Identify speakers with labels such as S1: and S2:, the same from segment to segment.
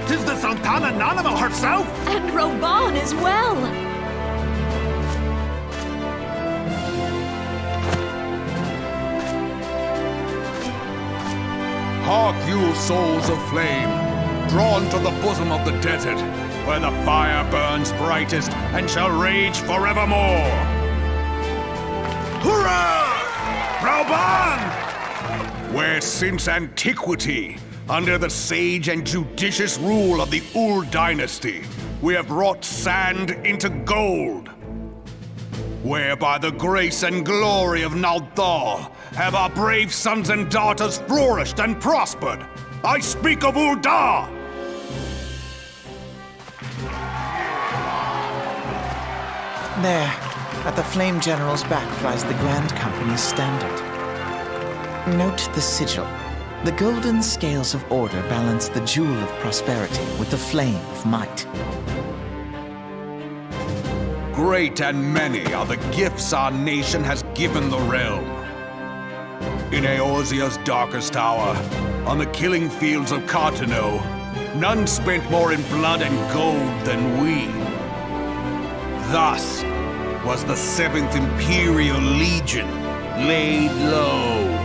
S1: 'Tis the Sultana Nanamo herself!
S2: And Reborn as well!
S1: Hark you, souls of flame, drawn to the bosom of the desert, where the fire burns brightest and shall rage forevermore! Hurrah! Reborn! Where since antiquity, under the sage and judicious rule of the Ul'dah dynasty, we have wrought sand into gold. Where by the grace and glory of Ul'dah have our brave sons and daughters flourished and prospered. I speak of Ul'dah!
S3: There, at the Flame General's back flies the Grand Company's standard. Note the sigil. The golden scales of order balance the jewel of prosperity with the flame of might.
S1: Great and many are the gifts our nation has given the realm. In Eorzea's darkest hour, on the killing fields of Cartano, none spent more in blood and gold than we. Thus was the 7th Imperial Legion laid low.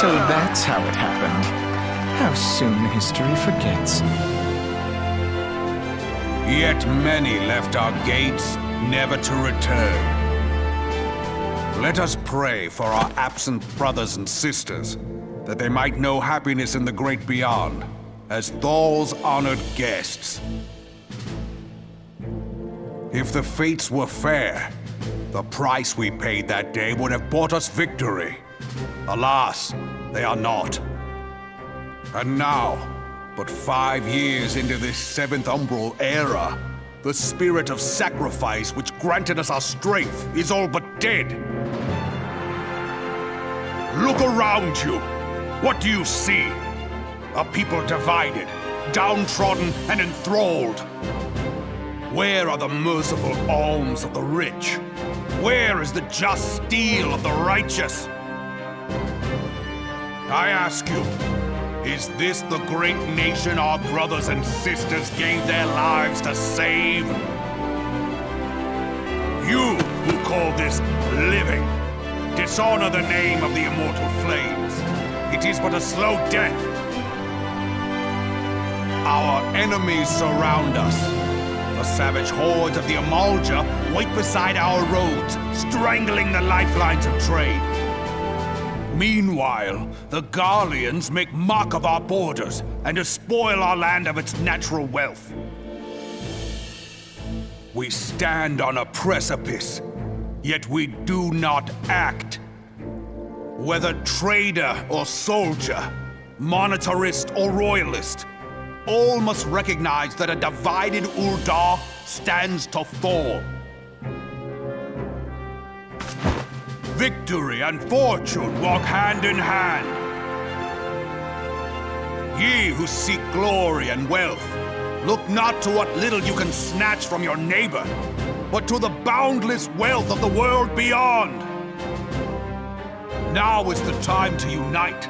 S3: So that's how it happened. How soon history forgets.
S1: Yet many left our gates, never to return. Let us pray for our absent brothers and sisters, that they might know happiness in the great beyond, as Thal's honored guests. If the fates were fair, the price we paid that day would have bought us victory. Alas, they are not. And now, but 5 years into this 7th Umbral era, the spirit of sacrifice which granted us our strength is all but dead. Look around you. What do you see? A people divided, downtrodden and enthralled. Where are the merciful alms of the rich? Where is the just steel of the righteous? I ask you, is this the great nation our brothers and sisters gave their lives to save? You who call this living, dishonor the name of the immortal flames. It is but a slow death. Our enemies surround us. The savage hordes of the Ul'dah wait beside our roads, strangling the lifelines of trade. Meanwhile, the Garleans make mock of our borders and despoil our land of its natural wealth. We stand on a precipice, yet we do not act. Whether trader or soldier, monetarist or royalist, all must recognize that a divided Ul'dah stands to fall. Victory and fortune walk hand in hand. Ye who seek glory and wealth, look not to what little you can snatch from your neighbor, but to the boundless wealth of the world beyond. Now is the time to unite.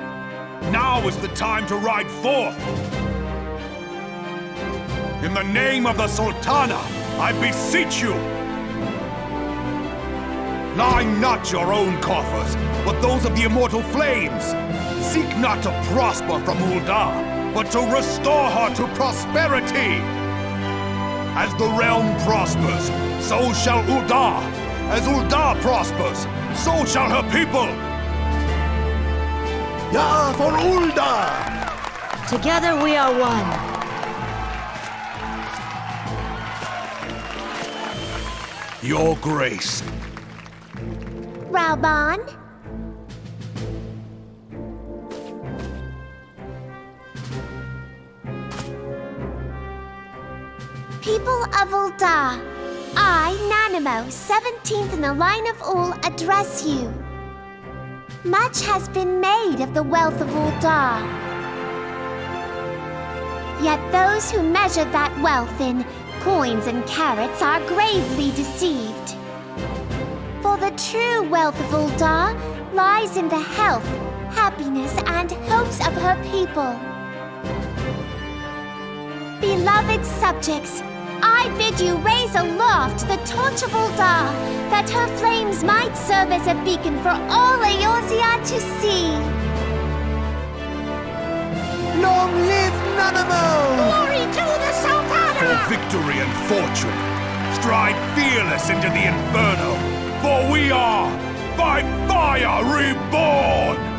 S1: Now is the time to ride forth. In the name of the Sultana, I beseech you, line not your own coffers, but those of the immortal flames. Seek not to prosper from Ul'dah, but to restore her to prosperity. As the realm prospers, so shall Ul'dah. As Ul'dah prospers, so shall her people.
S4: Yeah, for Ul'dah!
S2: Together we are one.
S1: Your Grace.
S5: Reborn? People of Ul'dah, I, Nanamo, 17th in the line of Ul, address you. Much has been made of the wealth of Ul'dah. Yet those who measure that wealth in coins and carats are gravely deceived. For the true wealth of Ul'dah lies in the health, happiness, and hopes of her people. beloved subjects, I bid you raise aloft the torch of Ul'dah, that her flames might serve as a beacon for all Eorzea to see.
S4: Long live Nanamo!
S5: Glory to the Sultana!
S1: For victory and fortune, stride fearless into the inferno, for we are by fire reborn!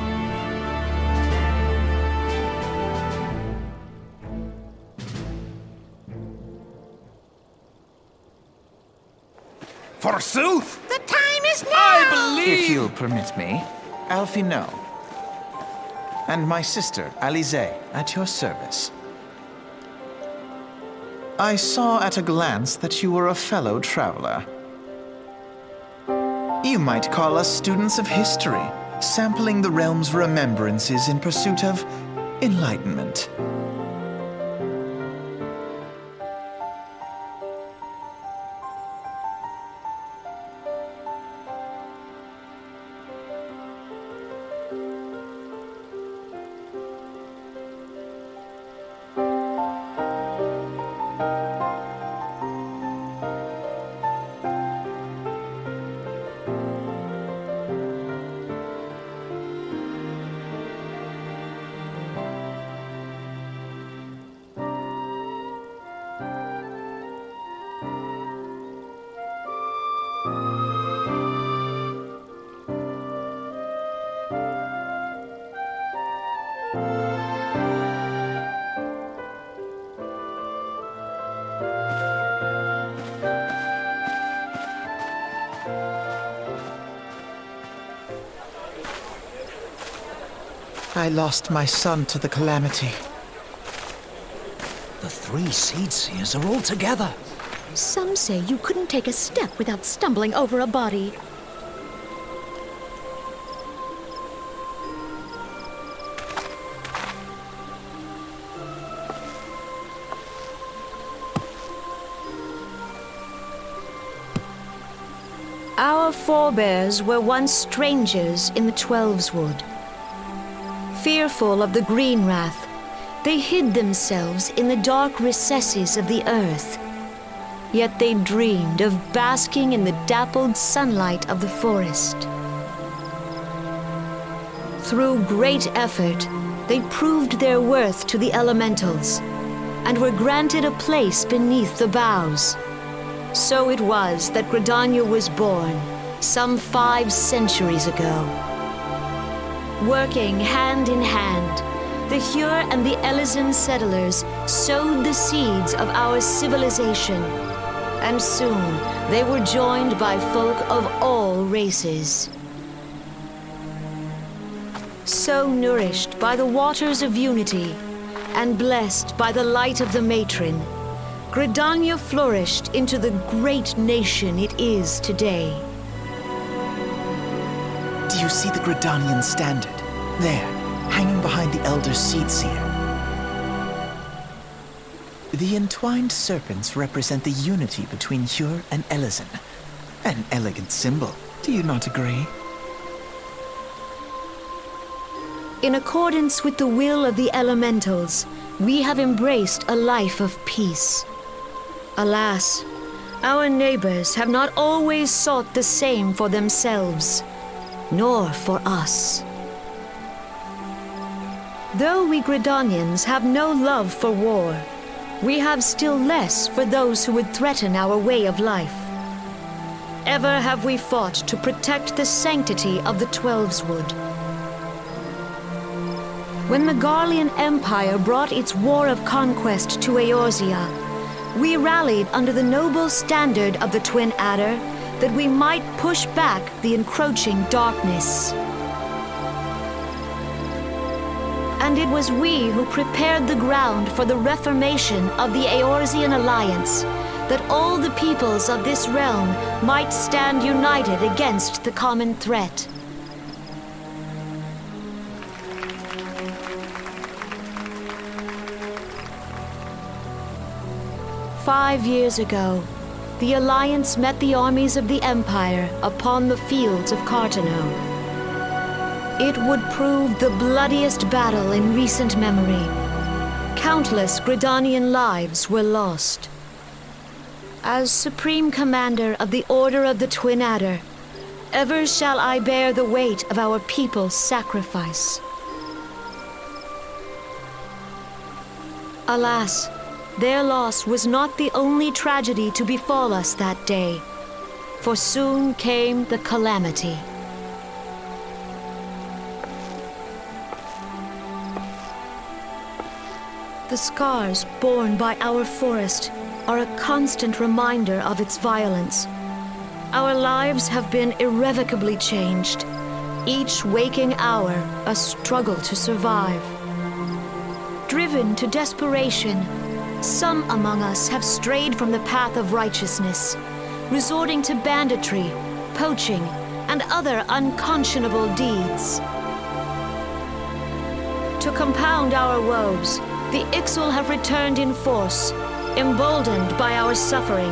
S1: Forsooth!
S5: The time is now!
S1: I believe...
S3: If you'll permit me, Alfie no. And my sister, Alize, at your service. I saw at a glance that you were a fellow traveler. You might call us students of history, sampling the realm's remembrances in pursuit of enlightenment. I lost my son to the calamity.
S6: The three Seed Seers are all together.
S2: Some say you couldn't take a step without stumbling over a body. Our forebears were once strangers in the Twelveswood. Fearful of the green wrath, they hid themselves in the dark recesses of the earth. Yet they dreamed of basking in the dappled sunlight of the forest. Through great effort, they proved their worth to the elementals, and were granted a place beneath the boughs. So it was that Gridania was born, some 5 centuries ago. Working hand in hand, the Hyur and the Elysian settlers sowed the seeds of our civilization, and soon they were joined by folk of all races. So nourished by the waters of unity, and blessed by the light of the matron, Gridania flourished into the great nation it is today.
S3: Do you see the Gridanian standard? There, hanging behind the Elder Seed Seer. The entwined serpents represent the unity between Hyur and Elysian. An elegant symbol, do you not agree?
S2: In accordance with the will of the elementals, we have embraced a life of peace. Alas, our neighbors have not always sought the same for themselves, nor for us. Though we Gridanians have no love for war, we have still less for those who would threaten our way of life. Ever have we fought to protect the sanctity of the Twelveswood. When the Garlean Empire brought its war of conquest to Eorzea, we rallied under the noble standard of the Twin Adder that we might push back the encroaching darkness. And it was we who prepared the ground for the reformation of the Eorzean Alliance, that all the peoples of this realm might stand united against the common threat. "5 years ago, the Alliance met the armies of the Empire upon the fields of Cartano. It would prove the bloodiest battle in recent memory, Countless Gridanian lives were lost. As Supreme Commander of the Order of the Twin Adder, ever shall I bear the weight of our people's sacrifice. Alas, their loss was not the only tragedy to befall us that day, for soon came the calamity. The scars borne by our forest are a constant reminder of its violence. Our lives have been irrevocably changed, each waking hour a struggle to survive. Driven to desperation, some among us have strayed from the path of righteousness, resorting to banditry, poaching, and other unconscionable deeds. To compound our woes, the Ixal have returned in force, emboldened by our suffering.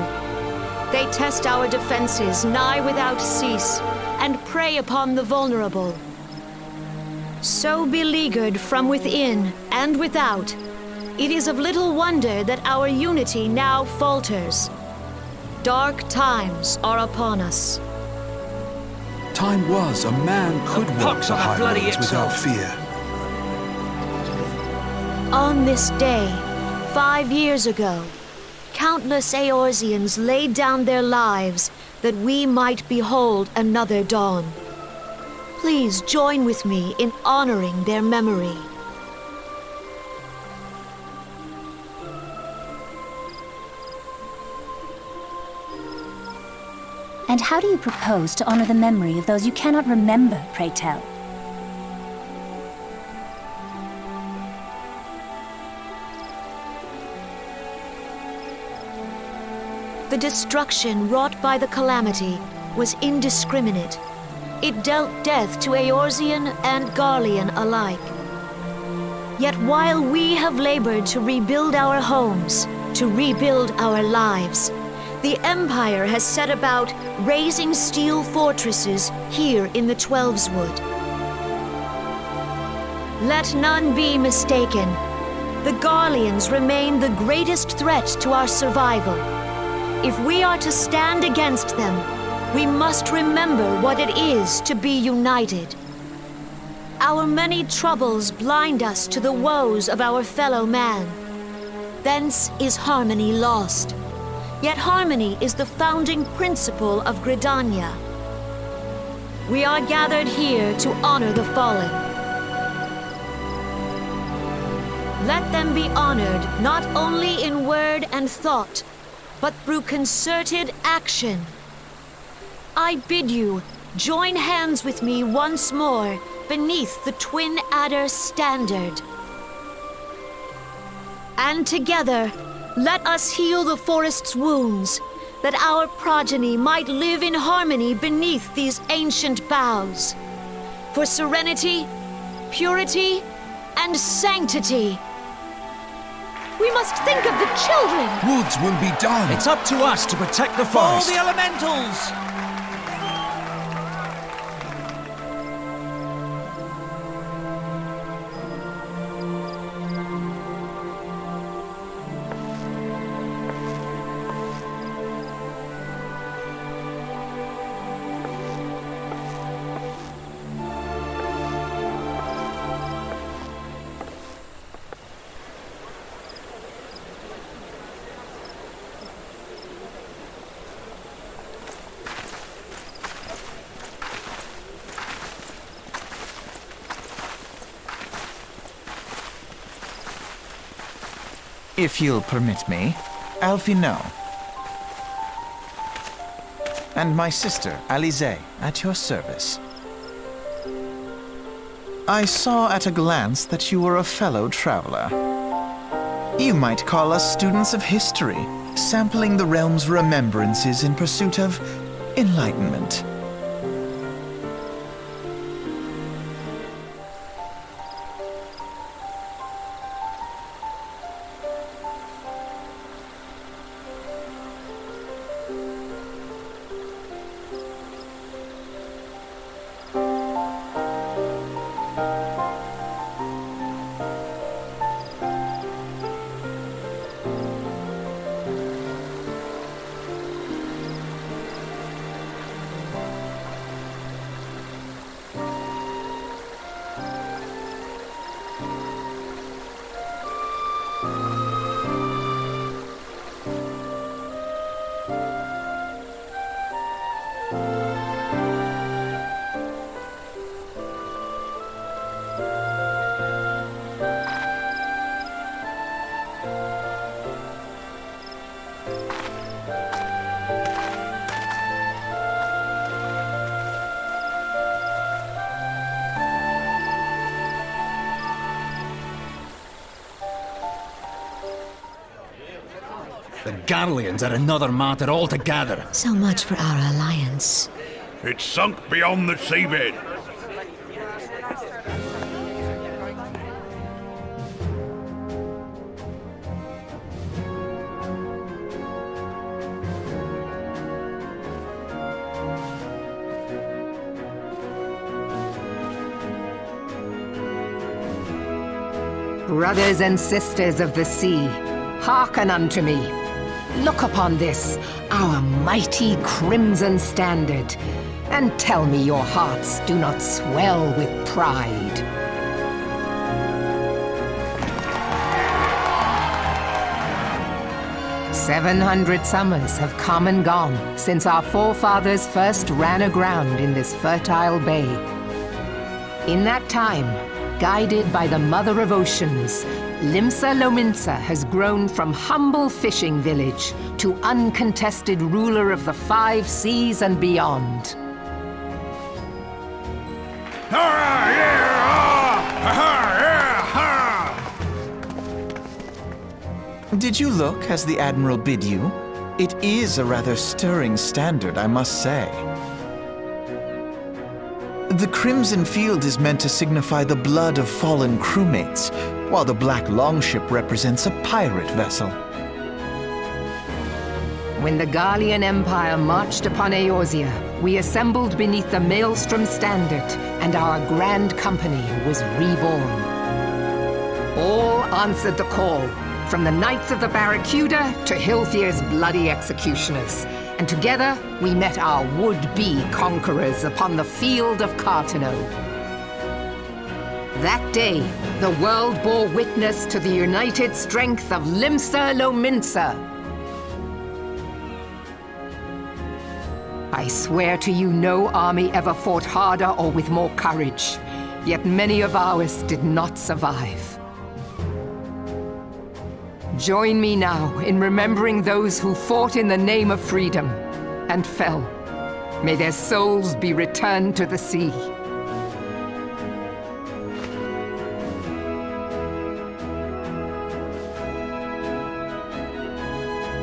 S2: They test our defenses nigh without cease, and prey upon the vulnerable. So beleaguered from within and without, it is of little wonder that our unity now falters. Dark times are upon us.
S7: Time was a man could walk
S6: pox
S7: the
S6: on that bloody
S7: highways without
S6: Ixal.
S7: fear.
S2: On this day, 5 years ago, countless Eorzeans laid down their lives that we might behold another dawn. Please join with me in honoring their memory.
S8: And how do you propose to honor the memory of those you cannot remember, pray tell?
S2: The destruction wrought by the calamity was indiscriminate. It dealt death to Eorzean and Garlean alike. Yet while we have labored to rebuild our homes, to rebuild our lives, the Empire has set about raising steel fortresses here in the Twelveswood. Let none be mistaken. The Garleans remain the greatest threat to our survival. If we are to stand against them, we must remember what it is to be united. Our many troubles blind us to the woes of our fellow man. Thence is harmony lost. Yet harmony is the founding principle of Gridania. We are gathered here to honor the fallen. Let them be honored not only in word and thought, but through concerted action. I bid you join hands with me once more beneath the Twin Adder standard. And together, let us heal the forest's wounds, that our progeny might live in harmony beneath these ancient boughs. For serenity, purity, and sanctity. We must think of the children!
S7: Woods will be done.
S6: It's up to us to protect the
S4: All
S6: forest.
S4: the elementals!
S3: If you'll permit me, Alfie no. And my sister, Alize, at your service. I saw at a glance that you were a fellow traveler. You might call us students of history, sampling the realm's remembrances in pursuit of enlightenment.
S6: The Garleans are another matter altogether.
S2: So much for our alliance.
S1: It's sunk beyond the seabed.
S9: Brothers and sisters of the sea, hearken unto me. Look upon this, our mighty crimson standard, and tell me your hearts do not swell with pride. "700 summers have come and gone since our forefathers first ran aground in this fertile bay. In that time, guided by the Mother of Oceans, Lominsa has grown from humble fishing village to uncontested ruler of the 5 seas and beyond.
S3: Did you look as the Admiral bid you? It is a rather stirring standard, I must say. The crimson field is meant to signify the blood of fallen crewmates, while the black longship represents a pirate vessel.
S9: When the Garlean Empire marched upon Eorzea, we assembled beneath the Maelstrom standard, and our Grand Company was reborn. All answered the call, from the Knights of the Barracuda to Hilthier's bloody executioners, and together we met our would-be conquerors upon the field of Cartano. That day, the world bore witness to the united strength of Limsa Lominsa. I swear to you, no army ever fought harder or with more courage, yet many of ours did not survive. Join me now in remembering those who fought in the name of freedom and fell. May their souls be returned to the sea.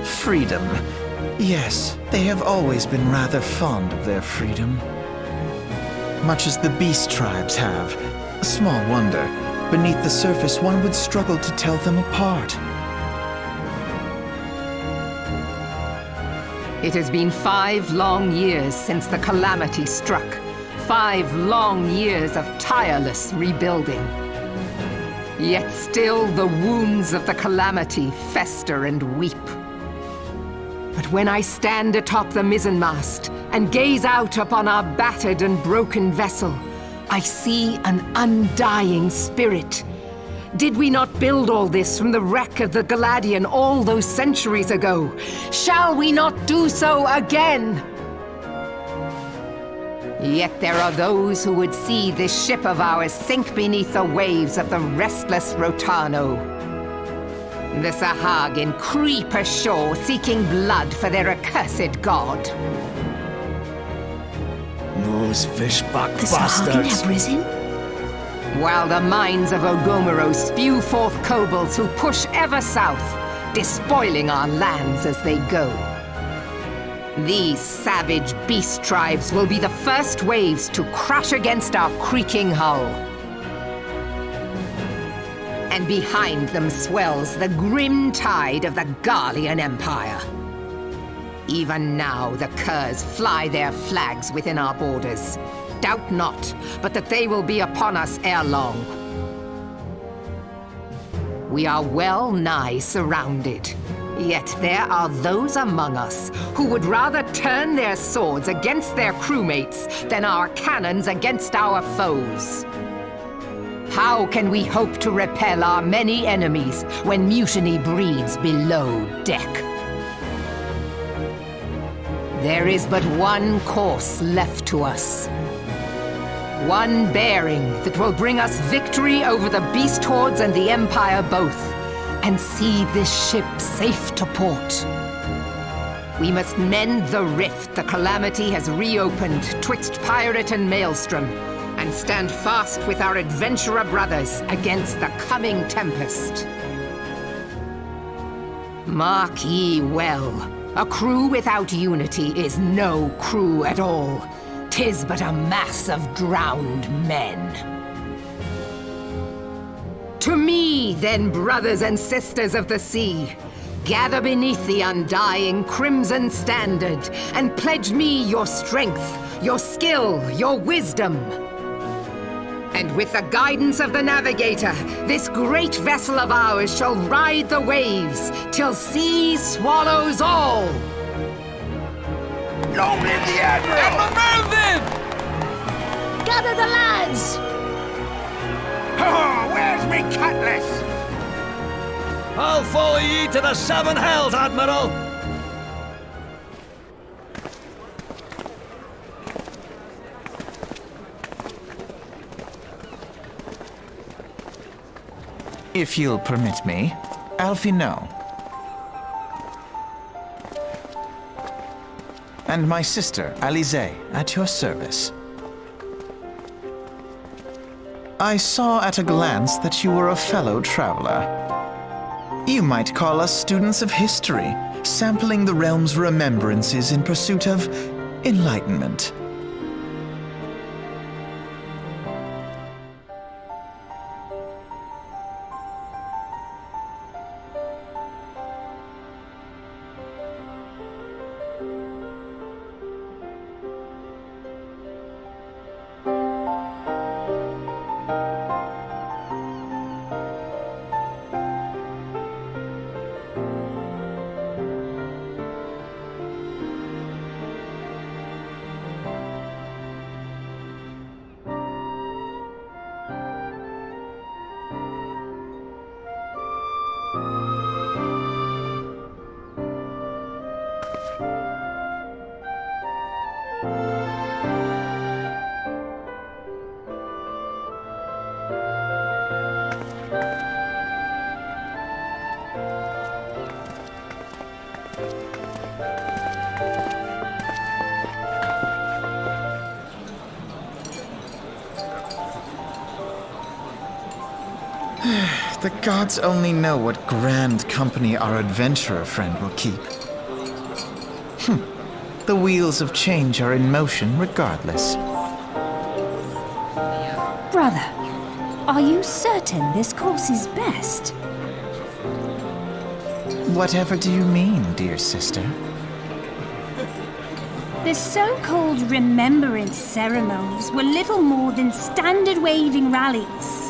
S3: Freedom. Yes, they have always been rather fond of their freedom. Much as the beast tribes have. Small wonder. Beneath the surface, one would struggle to tell them apart.
S9: It has been 5 long years since the calamity struck. 5 long years of tireless rebuilding. Yet still the wounds of the calamity fester and weep. But when I stand atop the mizzenmast and gaze out upon our battered and broken vessel, I see an undying spirit. Did we not build all this from the wreck of the Galadian all those centuries ago? Shall we not do so again? Yet there are those who would see this ship of ours sink beneath the waves of the restless Rotano. The Sahagin creep ashore seeking blood for their accursed god.
S6: Those fishback
S2: The Sahagin
S6: bastards.
S2: have risen?
S9: While the mines of Ogomero spew forth kobolds who push ever south, despoiling our lands as they go. These savage beast tribes will be the first waves to crash against our creaking hull. And behind them swells the grim tide of the Garlean Empire. Even now the curs fly their flags within our borders. Doubt not, but that they will be upon us ere long. We are well nigh surrounded. Yet there are those among us who would rather turn their swords against their crewmates than our cannons against our foes. How can we hope to repel our many enemies when mutiny breeds below deck? There is but one course left to us. One bearing that will bring us victory over the beast hordes and the Empire both, and see this ship safe to port. We must mend the rift the calamity has reopened twixt pirate and maelstrom, and stand fast with our adventurer brothers against the coming tempest. Mark ye well. A crew without unity is no crew at all. 'Tis but a mass of drowned men. To me, then, brothers and sisters of the sea, gather beneath the undying crimson standard and pledge me your strength, your skill, your wisdom. And with the guidance of the navigator, this great vessel of ours shall ride the waves till sea swallows all.
S1: Long live the Admiral!
S4: Admiral Melvin!
S2: Gather the lads!
S1: Oh, where's me cutlass?
S6: I'll follow ye to the seven hells, Admiral!
S3: If you'll permit me, Alfie no. And my sister, Alize, at your service. I saw at a glance that you were a fellow traveler. You might call us students of history, sampling the realm's remembrances in pursuit of enlightenment. The gods only know what Grand Company our adventurer friend will keep. The wheels of change are in motion regardless.
S8: Brother, are you certain this course is best?
S3: Whatever do you mean, dear sister?
S8: The so-called Remembrance ceremonies were little more than standard waving rallies.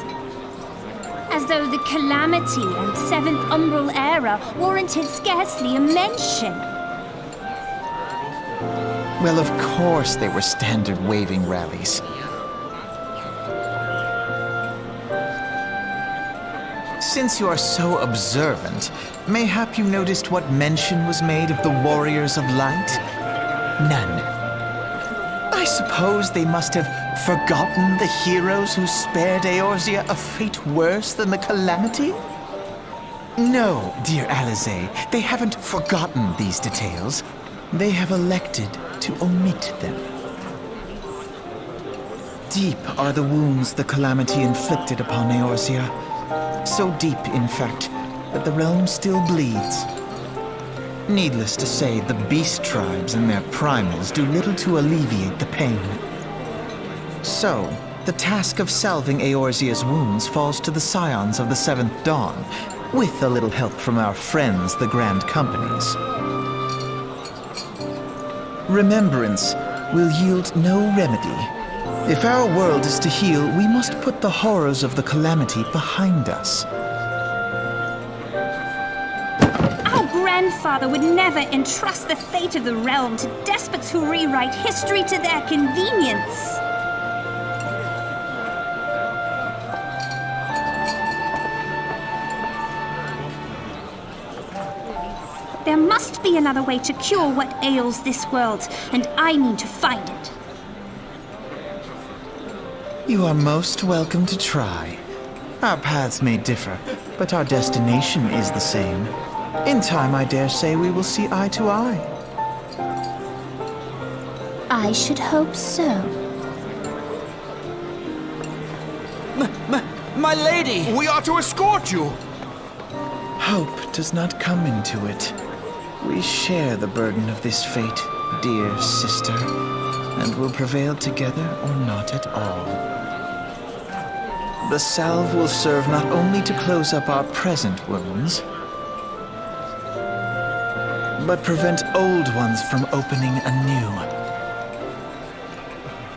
S8: As though the Calamity and Seventh Umbral era warranted scarcely a mention.
S3: Well, of course they were standard waving rallies. Since you are so observant, mayhap you noticed what mention was made of the Warriors of Light? None. I suppose they must have forgotten the heroes who spared Eorzea a fate worse than the Calamity? No, dear Alize, they haven't forgotten these details. They have elected to omit them. Deep are the wounds the Calamity inflicted upon Eorzea. So deep, in fact, that the realm still bleeds. Needless to say, the beast tribes and their primals do little to alleviate the pain. So, the task of salving Eorzea's wounds falls to the scions of the Seventh Dawn, with a little help from our friends, the Grand Companies. Remembrance will yield no remedy. If our world is to heal, we must put the horrors of the Calamity behind us.
S8: Our grandfather would never entrust the fate of the realm to despots who rewrite history to their convenience. There must be another way to cure what ails this world, and I mean to find it.
S3: You are most welcome to try. Our paths may differ, but our destination is the same. In time, I dare say we will see eye to eye.
S8: I should hope so.
S4: My lady!
S1: We are to escort you!
S3: hope does not come into it. We share the burden of this fate, dear sister, and will prevail together or not at all. The salve will serve not only to close up our present wounds, but prevent old ones from opening anew.